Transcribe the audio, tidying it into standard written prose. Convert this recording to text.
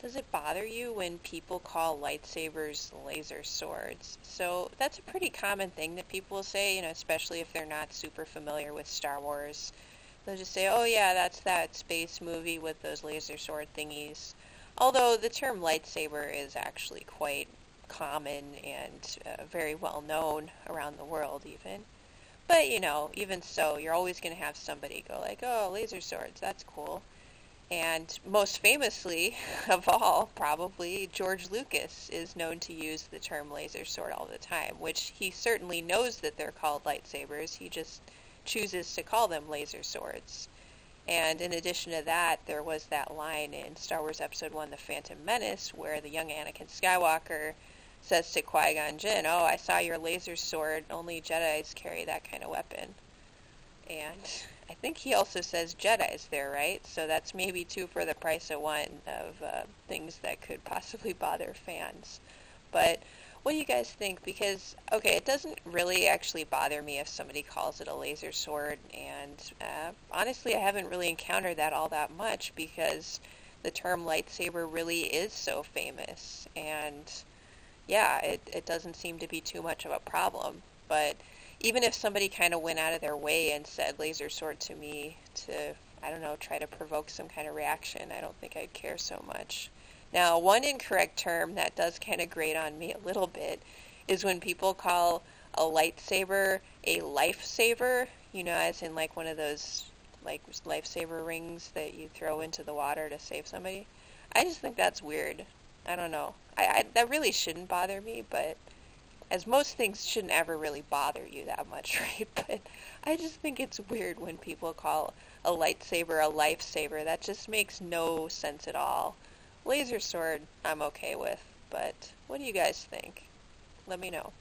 Does it bother you when people call lightsabers laser swords? So that's a pretty common thing that people say, especially if they're not super familiar with Star Wars. They'll just say, oh yeah, that's that space movie with those laser sword thingies. Although the term lightsaber is actually quite common and very well known around the world even. But, even so, you're always going to have somebody go like, oh, laser swords, that's cool. And most famously of all, probably, George Lucas is known to use the term laser sword all the time, which he certainly knows that they're called lightsabers. He just chooses to call them laser swords. And in addition to that, there was that line in Star Wars Episode 1, The Phantom Menace, where the young Anakin Skywalker says to Qui-Gon Jinn, oh, I saw your laser sword, only Jedis carry that kind of weapon. And I think he also says Jedi's there, right? So that's maybe two for the price of one of things that could possibly bother fans. But what do you guys think? Because, okay, it doesn't really actually bother me if somebody calls it a laser sword, and honestly, I haven't really encountered that all that much because the term lightsaber really is so famous, and yeah, it doesn't seem to be too much of a problem. But even if somebody kind of went out of their way and said laser sword to me to, I don't know, try to provoke some kind of reaction, I don't think I'd care so much. Now, one incorrect term that does kind of grate on me a little bit is when people call a lightsaber a lifesaver, as in like one of those like lifesaver rings that you throw into the water to save somebody. I just think that's weird. I don't know. That really shouldn't bother me, but as most things shouldn't ever really bother you that much, right? But I just think it's weird when people call a lightsaber a lifesaver. That just makes no sense at all. Laser sword, I'm okay with, but what do you guys think? Let me know.